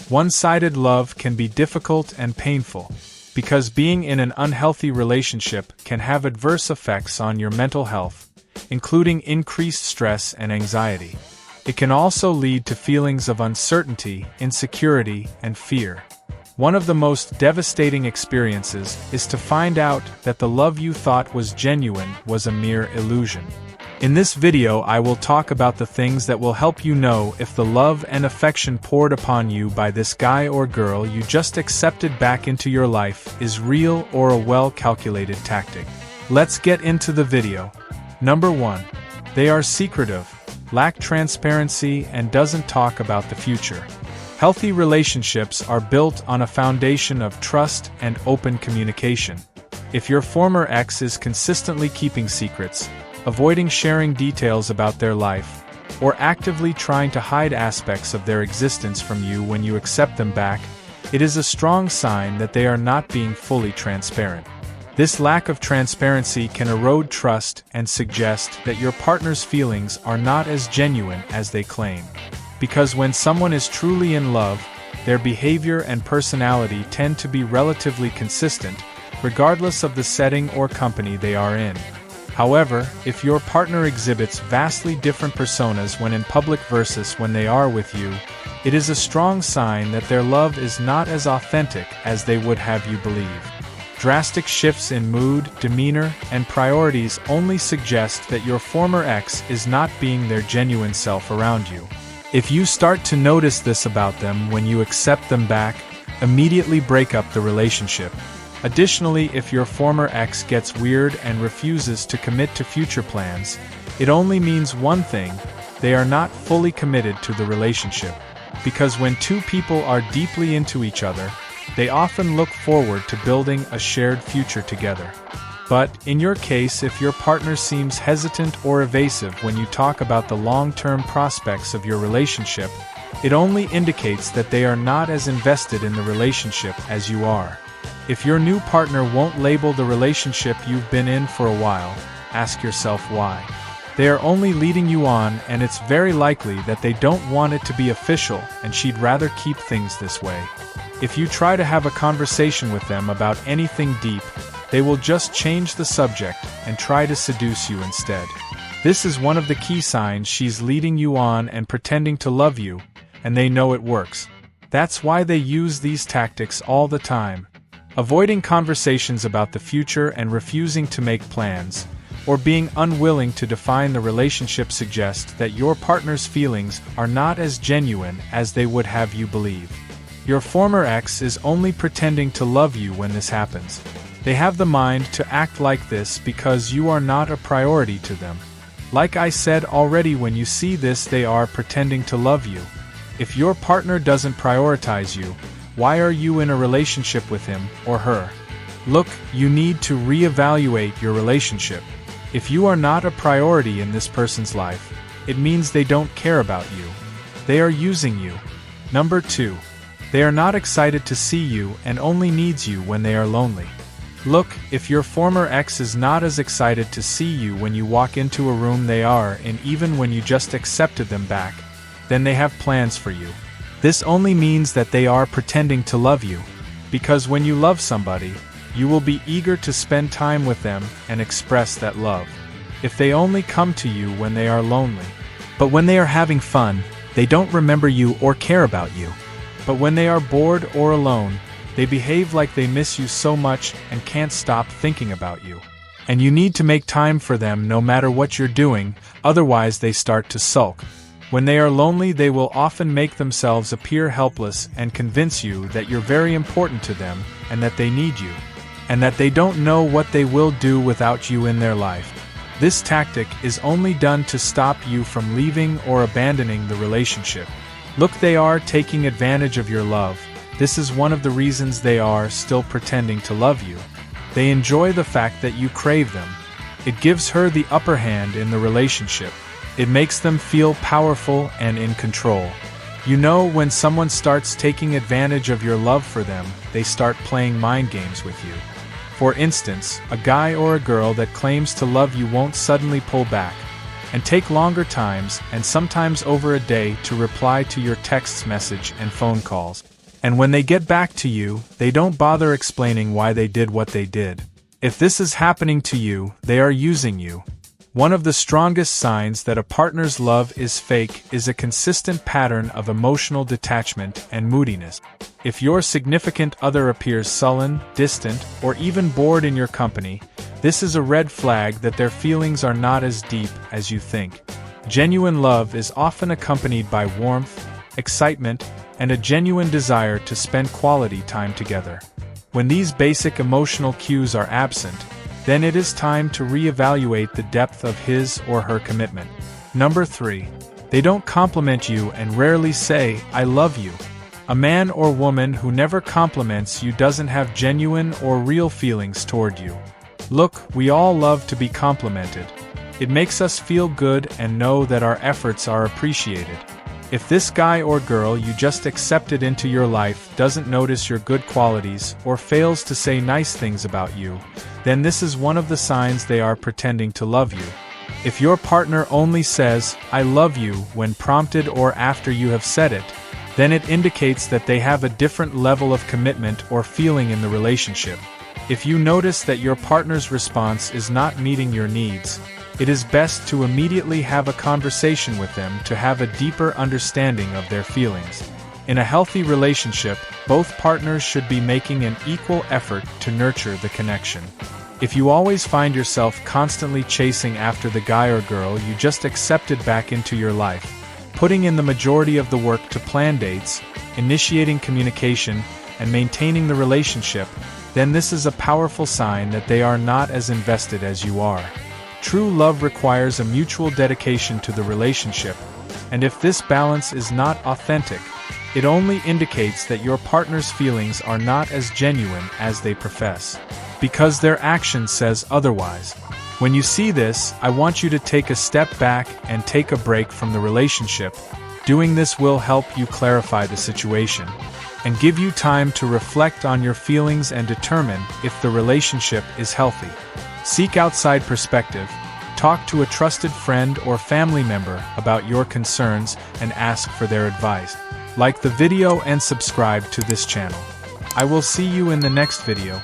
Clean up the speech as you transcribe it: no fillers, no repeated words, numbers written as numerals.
One-sided love can be difficult and painful, because being in an unhealthy relationship can have adverse effects on your mental health, including increased stress and anxiety. It can also lead to feelings of uncertainty, insecurity, and fear. One of the most devastating experiences is to find out that the love you thought was genuine was a mere illusion. In this video, I will talk about the things that will help you know if the love and affection poured upon you by this guy or girl you just accepted back into your life is real or a well-calculated tactic. Let's get into the video. Number 1. They are secretive, lack transparency, and doesn't talk about the future. Healthy relationships are built on a foundation of trust and open communication. If your former ex is consistently keeping secrets, avoiding sharing details about their life, or actively trying to hide aspects of their existence from you when you accept them back, it is a strong sign that they are not being fully transparent. This lack of transparency can erode trust and suggest that your partner's feelings are not as genuine as they claim. Because when someone is truly in love, their behavior and personality tend to be relatively consistent, regardless of the setting or company they are in. However, if your partner exhibits vastly different personas when in public versus when they are with you, it is a strong sign that their love is not as authentic as they would have you believe. Drastic shifts in mood, demeanor, and priorities only suggest that your former ex is not being their genuine self around you. If you start to notice this about them when you accept them back, immediately break up the relationship. Additionally, if your former ex gets weird and refuses to commit to future plans, it only means one thing: they are not fully committed to the relationship. Because when two people are deeply into each other, they often look forward to building a shared future together. But, in your case, if your partner seems hesitant or evasive when you talk about the long-term prospects of your relationship, it only indicates that they are not as invested in the relationship as you are. If your new partner won't label the relationship you've been in for a while, ask yourself why. They are only leading you on, and it's very likely that they don't want it to be official and she'd rather keep things this way. If you try to have a conversation with them about anything deep, they will just change the subject and try to seduce you instead. This is one of the key signs she's leading you on and pretending to love you, and they know it works. That's why they use these tactics all the time. Avoiding conversations about the future and refusing to make plans, or being unwilling to define the relationship suggest that your partner's feelings are not as genuine as they would have you believe. Your former ex is only pretending to love you when this happens. They have the mind to act like this because you are not a priority to them. Like I said already, when you see this, they are pretending to love you. If your partner doesn't prioritize you, why are you in a relationship with him or her? Look, you need to reevaluate your relationship. If you are not a priority in this person's life, it means they don't care about you. They are using you. Number 2. They are not excited to see you and only needs you when they are lonely. Look, if your former ex is not as excited to see you when you walk into a room they are in, even when you just accepted them back, then they have plans for you. This only means that they are pretending to love you, because when you love somebody, you will be eager to spend time with them and express that love. If they only come to you when they are lonely, but when they are having fun, they don't remember you or care about you. But when they are bored or alone, they behave like they miss you so much and can't stop thinking about you. And you need to make time for them no matter what you're doing, otherwise they start to sulk. When they are lonely, they will often make themselves appear helpless and convince you that you're very important to them and that they need you, and that they don't know what they will do without you in their life. This tactic is only done to stop you from leaving or abandoning the relationship. Look, they are taking advantage of your love. This is one of the reasons they are still pretending to love you. They enjoy the fact that you crave them. It gives her the upper hand in the relationship. It makes them feel powerful and in control. You know, when someone starts taking advantage of your love for them, they start playing mind games with you. For instance, a guy or a girl that claims to love you won't suddenly pull back, and take longer times, and sometimes over a day, to reply to your text message and phone calls. And when they get back to you, they don't bother explaining why they did what they did. If this is happening to you, they are using you. One of the strongest signs that a partner's love is fake is a consistent pattern of emotional detachment and moodiness. If your significant other appears sullen, distant, or even bored in your company, this is a red flag that their feelings are not as deep as you think. Genuine love is often accompanied by warmth, excitement, and a genuine desire to spend quality time together. When these basic emotional cues are absent, then it is time to reevaluate the depth of his or her commitment. Number 3. They don't compliment you and rarely say, "I love you." A man or woman who never compliments you doesn't have genuine or real feelings toward you. Look, we all love to be complimented. It makes us feel good and know that our efforts are appreciated. If this guy or girl you just accepted into your life doesn't notice your good qualities or fails to say nice things about you, then this is one of the signs they are pretending to love you. If your partner only says, "I love you," when prompted or after you have said it, then it indicates that they have a different level of commitment or feeling in the relationship. If you notice that your partner's response is not meeting your needs, it is best to immediately have a conversation with them to have a deeper understanding of their feelings. In a healthy relationship, both partners should be making an equal effort to nurture the connection. If you always find yourself constantly chasing after the guy or girl you just accepted back into your life, putting in the majority of the work to plan dates, initiating communication, and maintaining the relationship, then this is a powerful sign that they are not as invested as you are. True love requires a mutual dedication to the relationship, and if this balance is not authentic, it only indicates that your partner's feelings are not as genuine as they profess, because their action says otherwise. When you see this, I want you to take a step back and take a break from the relationship. Doing this will help you clarify the situation and give you time to reflect on your feelings and determine if the relationship is healthy. Seek outside perspective, talk to a trusted friend or family member about your concerns and ask for their advice. Like the video and subscribe to this channel. I will see you in the next video.